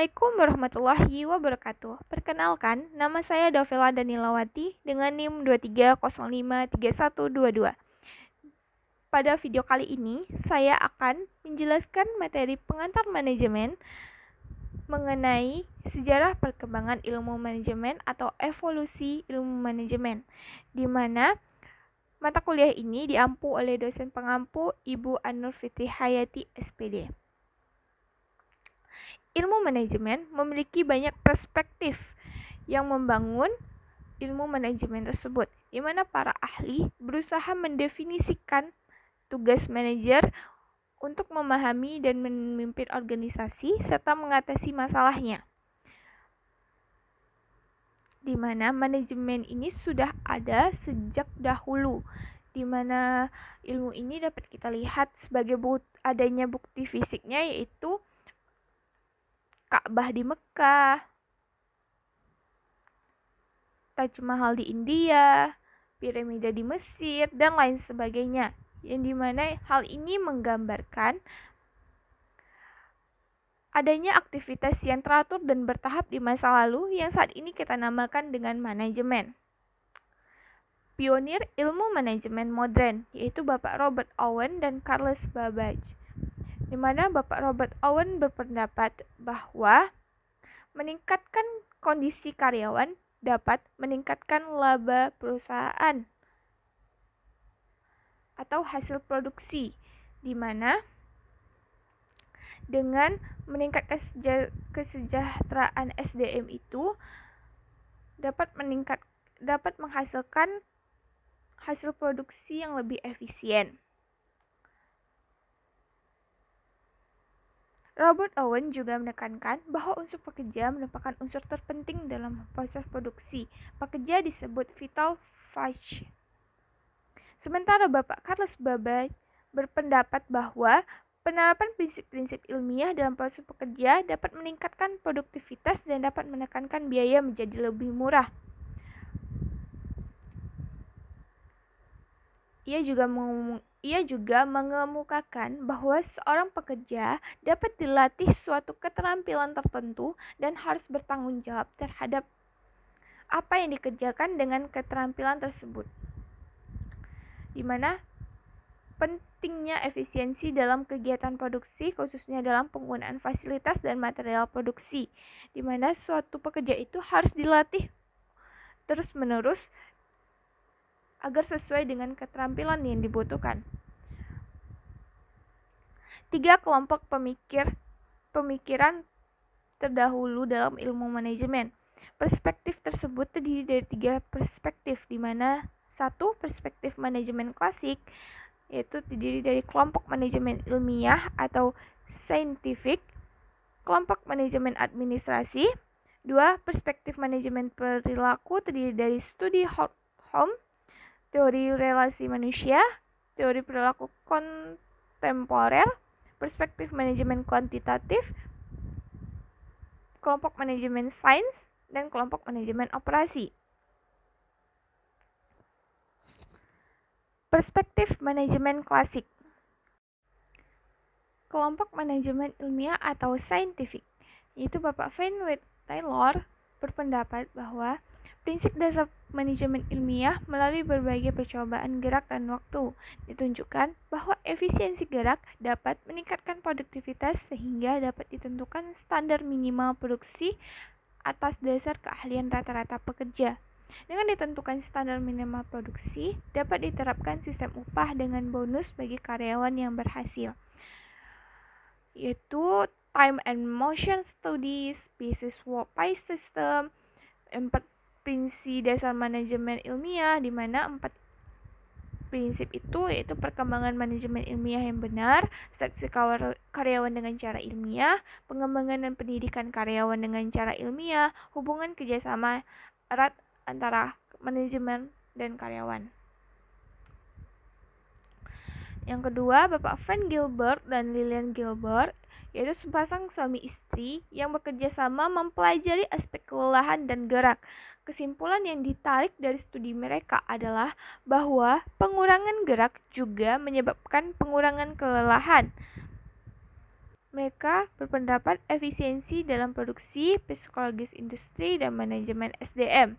Assalamualaikum warahmatullahi wabarakatuh. Perkenalkan, nama saya Dovela Danilawati dengan NIM 23053122. Pada video kali ini, saya akan menjelaskan materi pengantar manajemen mengenai sejarah perkembangan ilmu manajemen atau evolusi ilmu manajemen, di mana mata kuliah ini diampu oleh dosen pengampu Ibu An-Nur Fitri Hayati, SPD. Ilmu manajemen memiliki banyak perspektif yang membangun ilmu manajemen tersebut, di mana para ahli berusaha mendefinisikan tugas manajer untuk memahami dan memimpin organisasi serta mengatasi masalahnya. Di mana manajemen ini sudah ada sejak dahulu, di mana ilmu ini dapat kita lihat sebagai adanya bukti fisiknya, yaitu Ka'bah di Mekah, Taj Mahal di India, piramida di Mesir, dan lain sebagainya. Yang dimana hal ini menggambarkan adanya aktivitas yang teratur dan bertahap di masa lalu yang saat ini kita namakan dengan manajemen. Pionir ilmu manajemen modern, yaitu Bapak Robert Owen dan Charles Babbage. Di mana Bapak Robert Owen berpendapat bahwa meningkatkan kondisi karyawan dapat meningkatkan laba perusahaan atau hasil produksi, di mana dengan meningkatkan kesejahteraan SDM itu dapat menghasilkan hasil produksi yang lebih efisien. Robert Owen juga menekankan bahwa unsur pekerja merupakan unsur terpenting dalam proses produksi. Pekerja disebut vital force. Sementara Bapak Charles Babbage berpendapat bahwa penerapan prinsip-prinsip ilmiah dalam proses pekerja dapat meningkatkan produktivitas dan dapat menekankan biaya menjadi lebih murah. Ia juga mengemukakan bahwa seorang pekerja dapat dilatih suatu keterampilan tertentu dan harus bertanggung jawab terhadap apa yang dikerjakan dengan keterampilan tersebut. Di mana pentingnya efisiensi dalam kegiatan produksi, khususnya dalam penggunaan fasilitas dan material produksi, di mana suatu pekerja itu harus dilatih terus-menerus agar sesuai dengan keterampilan yang dibutuhkan. 3 kelompok pemikiran terdahulu dalam ilmu manajemen. Perspektif tersebut terdiri dari 3 perspektif, di mana 1. Perspektif manajemen klasik, yaitu terdiri dari kelompok manajemen ilmiah atau scientific, kelompok manajemen administrasi. 2. Perspektif manajemen perilaku, terdiri dari studi Holmes, teori relasi manusia, teori perilaku kontemporer, perspektif manajemen kuantitatif, kelompok manajemen sains, dan kelompok manajemen operasi. Perspektif manajemen klasik. Kelompok manajemen ilmiah atau scientific, yaitu Bapak Fenwick Taylor berpendapat bahwa prinsip dasar manajemen ilmiah melalui berbagai percobaan gerak dan waktu ditunjukkan bahwa efisiensi gerak dapat meningkatkan produktivitas sehingga dapat ditentukan standar minimal produksi atas dasar keahlian rata-rata pekerja. Dengan ditentukan standar minimal produksi, dapat diterapkan sistem upah dengan bonus bagi karyawan yang berhasil, yaitu time and motion studies, basis work pay system, 4 prinsip dasar manajemen ilmiah, di mana 4 prinsip itu yaitu perkembangan manajemen ilmiah yang benar, seleksi karyawan dengan cara ilmiah, pengembangan dan pendidikan karyawan dengan cara ilmiah, hubungan kerjasama erat antara manajemen dan karyawan. Yang kedua, Bapak Van Gilbert dan Lillian Gilbert, yaitu sepasang suami istri yang bekerja sama mempelajari aspek kelelahan dan gerak. Kesimpulan yang ditarik dari studi mereka adalah bahwa pengurangan gerak juga menyebabkan pengurangan kelelahan. Mereka berpendapat efisiensi dalam produksi, psikologis industri, dan manajemen SDM.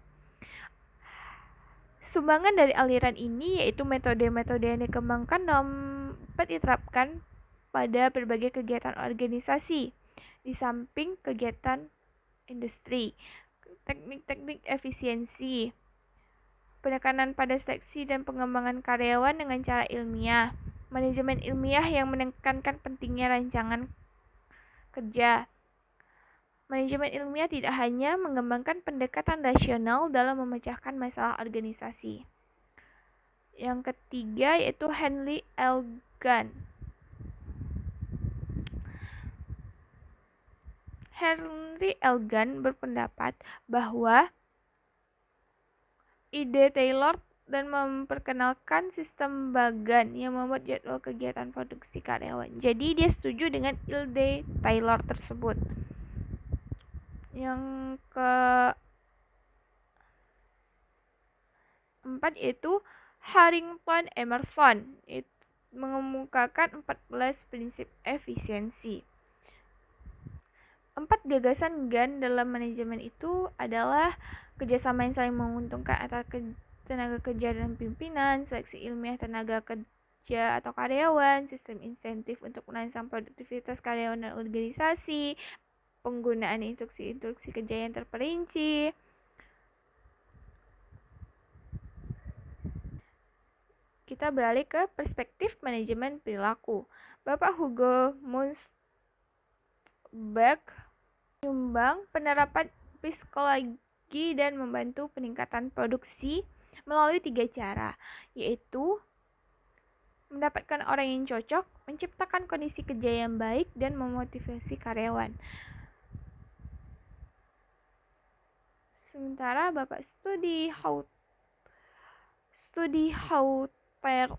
Sumbangan dari aliran ini yaitu metode-metode yang dikembangkan dapat diterapkan pada berbagai kegiatan organisasi, di samping kegiatan industri. Teknik-teknik efisiensi, penekanan pada seleksi dan pengembangan karyawan dengan cara ilmiah, manajemen ilmiah yang menekankan pentingnya rancangan kerja. Manajemen ilmiah tidak hanya mengembangkan pendekatan rasional dalam memecahkan masalah organisasi. Yang ketiga yaitu Henry L. Gunn. Henry L. Gunn berpendapat bahwa ide Taylor dan memperkenalkan sistem bagan yang membuat jadwal kegiatan produksi karyawan. Jadi dia setuju dengan ide Taylor tersebut. Yang keempat yaitu Harrington Emerson, mengemukakan 14 prinsip efisiensi. 4 gagasan Gunn dalam manajemen itu adalah kerjasama yang saling menguntungkan antara tenaga kerja dan pimpinan, seleksi ilmiah tenaga kerja atau karyawan, sistem insentif untuk merangsang produktivitas karyawan dan organisasi, penggunaan instruksi-instruksi kerja yang terperinci. Kita beralih ke perspektif manajemen perilaku. Bapak Hugo Munzberg menyumbang penerapan psikologi dan membantu peningkatan produksi melalui 3 cara, yaitu mendapatkan orang yang cocok, menciptakan kondisi kerja yang baik, dan memotivasi karyawan. Sementara Bapak studi Hawthorne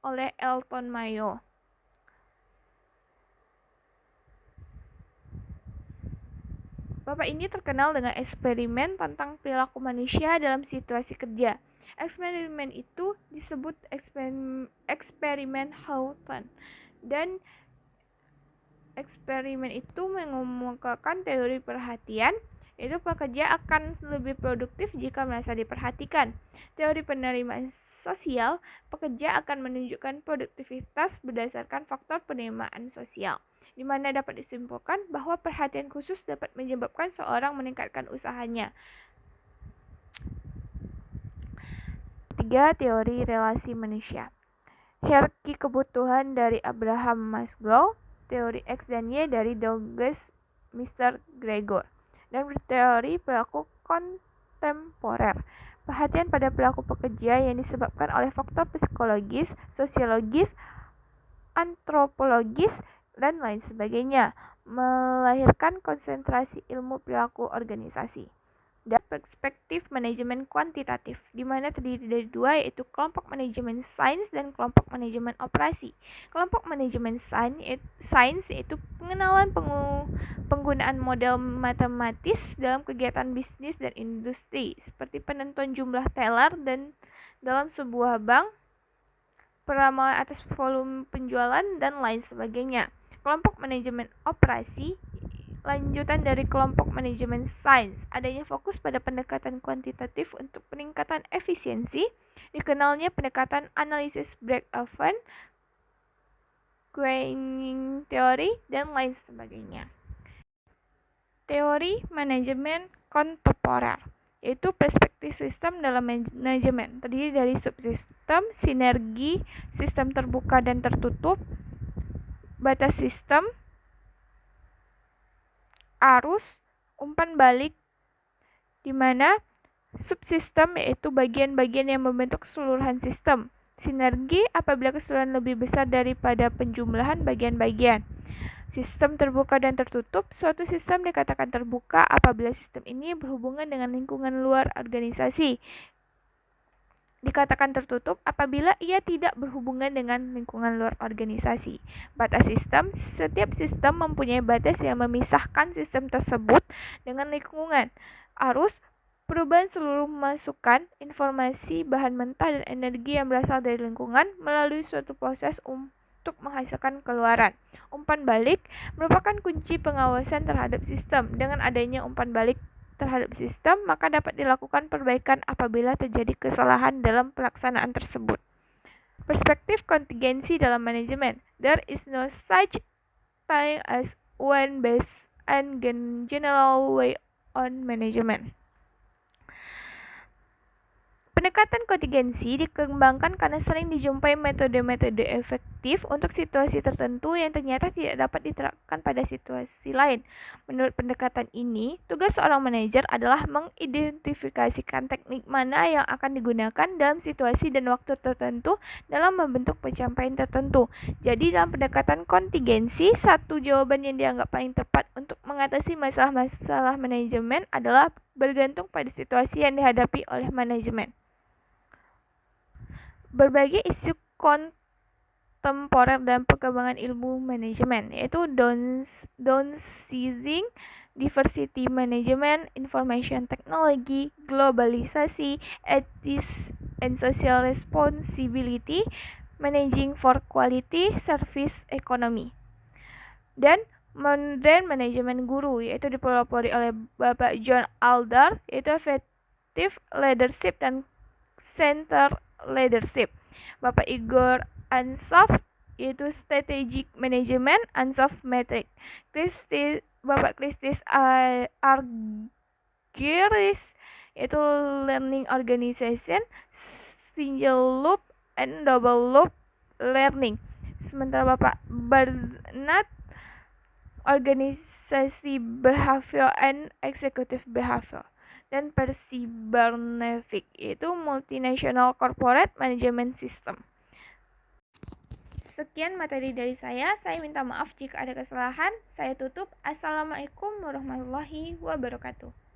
oleh Elton Mayo. Bapak ini terkenal dengan eksperimen tentang perilaku manusia dalam situasi kerja. Eksperimen itu disebut eksperimen Hawthorne, dan eksperimen itu mengemukakan teori perhatian, yaitu pekerja akan lebih produktif jika merasa diperhatikan. Teori penerimaan sosial, pekerja akan menunjukkan produktivitas berdasarkan faktor penerimaan sosial, di mana dapat disimpulkan bahwa perhatian khusus dapat menyebabkan seorang meningkatkan usahanya. 3. Teori relasi manusia. Hierarki kebutuhan dari Abraham Maslow, teori X dan Y dari Douglas Mr. Gregor, dan teori perilaku kontemporer. Perhatian pada perilaku pekerja yang disebabkan oleh faktor psikologis, sosiologis, antropologis, dan lain sebagainya, melahirkan konsentrasi ilmu perilaku organisasi. Dan perspektif manajemen kuantitatif, di mana terdiri dari 2, yaitu kelompok manajemen sains dan kelompok manajemen operasi. Kelompok manajemen sains yaitu pengenalan penggunaan model matematis dalam kegiatan bisnis dan industri, seperti penentuan jumlah teller dan dalam sebuah bank, peramalan atas volume penjualan, dan lain sebagainya. Kelompok manajemen operasi lanjutan dari kelompok manajemen sains, adanya fokus pada pendekatan kuantitatif untuk peningkatan efisiensi, dikenalnya pendekatan analisis break-even, Graining teori, dan lain sebagainya. Teori manajemen kontemporer, yaitu perspektif sistem dalam manajemen, terdiri dari subsistem, sinergi, sistem terbuka dan tertutup, batas sistem, arus, umpan balik, di mana subsistem yaitu bagian-bagian yang membentuk keseluruhan sistem. Sinergi apabila keseluruhan lebih besar daripada penjumlahan bagian-bagian. Sistem terbuka dan tertutup, suatu sistem dikatakan terbuka apabila sistem ini berhubungan dengan lingkungan luar organisasi. Dikatakan tertutup apabila ia tidak berhubungan dengan lingkungan luar organisasi. Batas sistem, setiap sistem mempunyai batas yang memisahkan sistem tersebut dengan lingkungan. Arus, perubahan seluruh masukan, informasi, bahan mentah, dan energi yang berasal dari lingkungan melalui suatu proses untuk menghasilkan keluaran. Umpan balik merupakan kunci pengawasan terhadap sistem. Dengan adanya umpan balik terhadap sistem, maka dapat dilakukan perbaikan apabila terjadi kesalahan dalam pelaksanaan tersebut. Perspektif kontingensi dalam manajemen. There is no such thing as one best and general way on management. Pendekatan kontingensi dikembangkan karena sering dijumpai metode-metode efektif untuk situasi tertentu yang ternyata tidak dapat diterapkan pada situasi lain. Menurut pendekatan ini, tugas seorang manajer adalah mengidentifikasikan teknik mana yang akan digunakan dalam situasi dan waktu tertentu dalam membentuk pencapaian tertentu. Jadi dalam pendekatan kontingensi, satu jawaban yang dianggap paling tepat untuk mengatasi masalah-masalah manajemen adalah bergantung pada situasi yang dihadapi oleh manajemen. Berbagai isu kontemporer dan perkembangan ilmu manajemen, yaitu downsizing, diversity management, information technology, globalisasi, ethics and social responsibility, managing for quality, service economy, dan modern management guru, yaitu dipelopori oleh Bapak John Alder, yaitu effective leadership dan center leadership. Bapak Igor Ansoff, yaitu strategic management, Ansoff metric. Bapak Christis Argyris, yaitu learning organization, single loop and double loop learning. Sementara Bapak Barnard, organisasi behavior and executive behavior. Dan Percy Barnevik, yaitu Multinational Corporate Management System. Sekian materi dari saya minta maaf jika ada kesalahan. Saya tutup. Assalamualaikum warahmatullahi wabarakatuh.